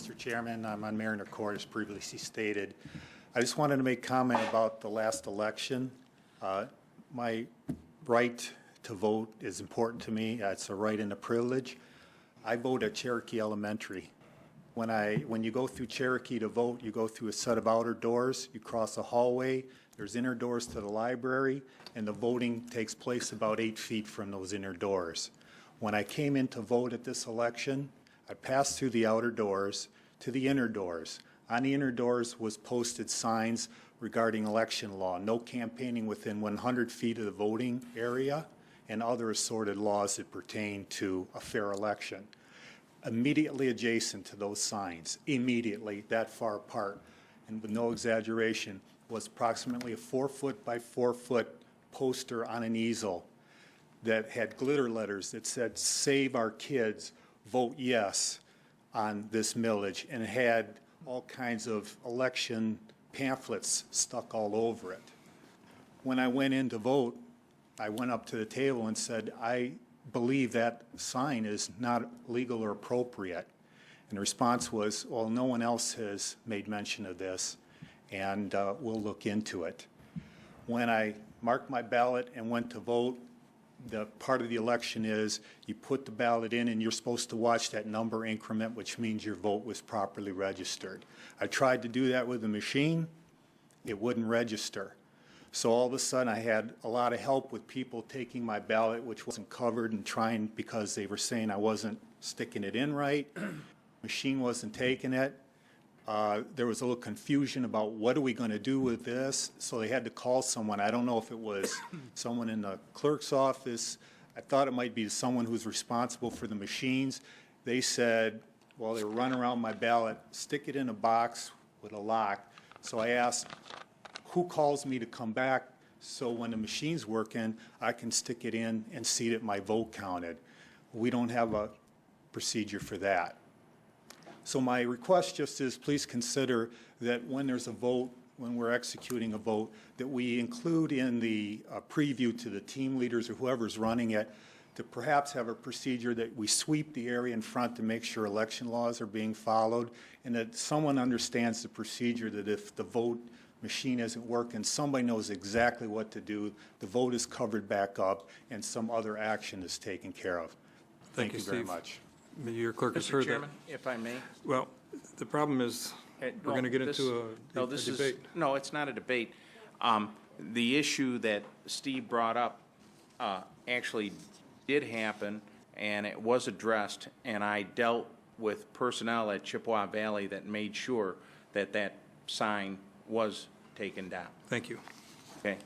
Mr. Chairman. I'm on Mariner Court, as previously stated. I just wanted to make comment about the last election. My right to vote is important to me. It's a right and a privilege. I vote at Cherokee Elementary. When you go through Cherokee to vote, you go through a set of outer doors, you cross a hallway, there's inner doors to the library, and the voting takes place about 8 feet from those inner doors. When I came in to vote at this election, I passed through the outer doors to the inner doors. On the inner doors was posted signs regarding election law, no campaigning within 100 feet of the voting area, and other assorted laws that pertain to a fair election. Immediately adjacent to those signs, immediately, that far apart, and with no exaggeration, was approximately a 4-foot by 4-foot poster on an easel that had glitter letters that said, "Save our kids, vote yes on this millage," and it had all kinds of election pamphlets stuck all over it. When I went in to vote, I went up to the table and said, "I believe that sign is not legal or appropriate." And the response was, "Well, no one else has made mention of this, and we'll look into it." When I marked my ballot and went to vote, the part of the election is you put the ballot in and you're supposed to watch that number increment, which means your vote was properly registered. I tried to do that with the machine. It wouldn't register. So all of a sudden I had a lot of help with people taking my ballot, which wasn't covered, and trying, because they were saying I wasn't sticking it in right. Machine wasn't taking it. There was a little confusion about what are we going to do with this, so they had to call someone. I don't know if it was someone in the clerk's office. I thought it might be someone who's responsible for the machines. They said, while they were running around my ballot, stick it in a box with a lock. So I asked, who calls me to come back so when the machine's working, I can stick it in and see that my vote counted? We don't have a procedure for that. So my request just is, please consider that when there's a vote, when we're executing a vote, that we include in the preview to the team leaders or whoever's running it to perhaps have a procedure that we sweep the area in front to make sure election laws are being followed, and that someone understands the procedure, that if the vote machine isn't working, somebody knows exactly what to do, the vote is covered back up, and some other action is taken care of. Thank you very much. Your clerk has Mr. heard Chairman, that. if I may. Well, the problem is we're going to get into a debate. No, it's not a debate. The issue that Steve brought up actually did happen, and it was addressed, and I dealt with personnel at Chippewa Valley that made sure that that sign was taken down. Thank you. Okay.